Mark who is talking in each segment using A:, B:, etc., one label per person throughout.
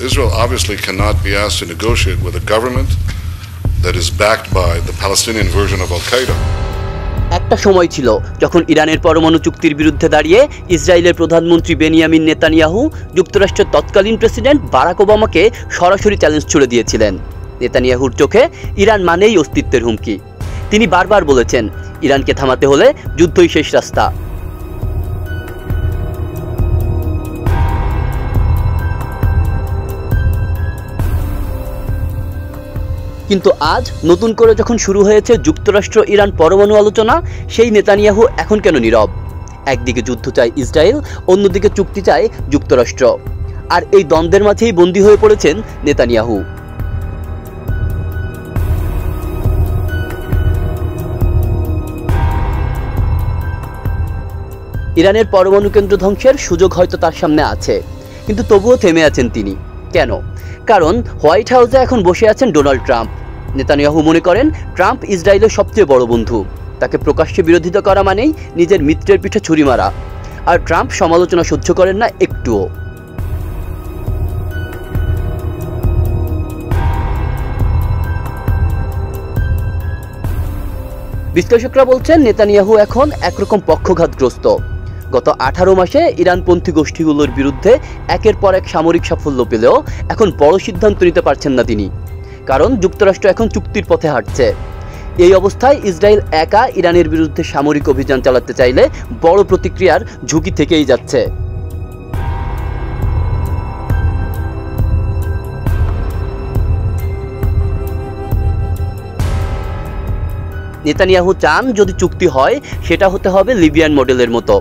A: Israel obviously cannot be asked to negotiate with a government that is backed by the Palestinian version of Al-Qaeda.
B: একটা সময় ছিল যখন ইরানের পরমাণু চুক্তির বিরুদ্ধে দাঁড়িয়ে ইসরায়েলের প্রধানমন্ত্রী বেনিয়ামিন নেতানিয়াহু যুক্তরাষ্ট্রের তৎকালীন প্রেসিডেন্ট বারাক ওবামাকে সরাসরি চ্যালেঞ্জ ছুড়ে দিয়েছিলেন। নেতানিয়াহুর চোখে ইরান মানেই অস্তিত্বের হুমকি। তিনি বারবার বলেছেন, ইরানকে থামাতে হলে যুদ্ধই শেষ রাস্তা। কিন্তু আজ নতুন করে যখন শুরু হয়েছে যুক্তরাষ্ট্র ইরান পরমাণু আলোচনা, সেই নেতানিয়াহু এখন কেন নীরব? একদিকে যুদ্ধ চায় ইসরায়েল, অন্যদিকে চুক্তি চায় যুক্তরাষ্ট্র, আর এই দ্বন্দ্বের মাঝেই বন্দী হয়ে পড়েছেন নেতানিয়াহু। ইরানের পরমাণু কেন্দ্র ধ্বংসের সুযোগ হয়তো তার সামনে আছে, কিন্তু তবুও থেমে আছেন তিনি। কেন? কারণ হোয়াইট হাউসে এখন বসে আছেন ডোনাল্ড ট্রাম্প। নেতানিয়াহু মনে করেন ট্রাম্প ইসরায়েলের সবচেয়ে বড় বন্ধু। তাকে প্রকাশ্যে বিরোধিতা করা মানেই নিজের মিত্রের পিঠে ছুরি মারা, আর ট্রাম্প সমালোচনা সহ্য করেন না একটুও। বিশ্লেষকরা বলছেন নেতানিয়াহু এখন একরকম পক্ষঘাতগ্রস্ত। গত 18 মাসে ইরানপন্থী গোষ্ঠীগুলোর বিরুদ্ধে একের পর এক সামরিক সাফল্য পেলেও এখন বড় সিদ্ধান্ত নিতে পারছেন না তিনি, কারণ যুক্তরাষ্ট্র এখন চুক্তির পথে হাঁটছে। এই অবস্থায় ইসরায়েল একা ইরানের বিরুদ্ধে সামরিক অভিযান চালাতে চাইলে বড় প্রতিক্রিয়ার ঝুঁকি থেকেই যাচ্ছে। নেতানিয়াহু চান যদি চুক্তি হয় সেটা হতে হবে লিবিয়ান মডেলের মতো,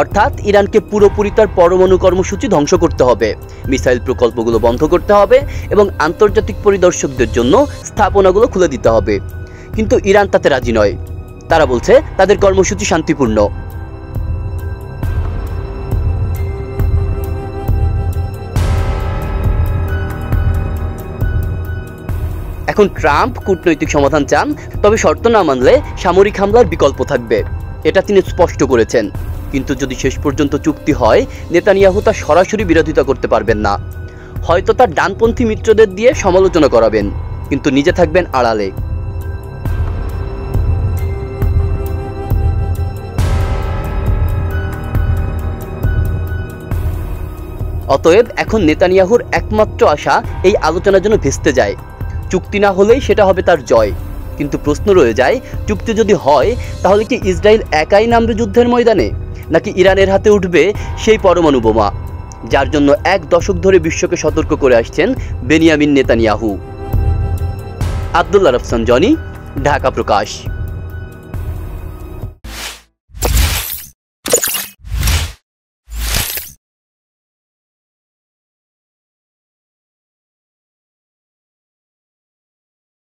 B: অর্থাৎ ইরানকে পুরোপুরি তার পরমাণু কর্মসূচি ধ্বংস করতে হবে, মিসাইল প্রকল্পগুলো বন্ধ করতে হবে এবং আন্তর্জাতিক পরিদর্শকদের জন্য স্থাপনাগুলো খুলে দিতে হবে। কিন্তু ইরান তাতে রাজি নয়। তারা বলছে তাদের কর্মসূচি শান্তিপূর্ণ। এখন ট্রাম্প কূটনৈতিক সমাধান চান, তবে শর্ত না মানলে সামরিক হামলার বিকল্প থাকবে, এটা তিনি স্পষ্ট করেছেন। কিন্তু যদি শেষ পর্যন্ত চুক্তি হয়, নেতানিয়াহু তা সরাসরি বিরোধিতা করতে পারবেন না। হয়তো তার ডানপন্থী মিত্রদের দিয়ে সমালোচনা করাবেন, কিন্তু নিজে থাকবেন আড়ালে। অতএব এখন নেতানিয়াহুর একমাত্র আশা এই আলোচনা যেন ভেস্তে যায়। চুক্তি না হলেই সেটা হবে তার জয়। কিন্তু প্রশ্ন রয়ে যায়, চুক্তি যদি হয় তাহলে কি ইসরায়েল একাই নামবে যুদ্ধের ময়দানে, নাকি ইরানের হাতে উঠবে সেই পরমাণু বোমা, যার জন্য 1 দশক ধরে বিশ্বকে সতর্ক করে আসছেন Benjamin Netanyahu? Abdullah Rafsan Johnny, Dhaka প্রকাশ।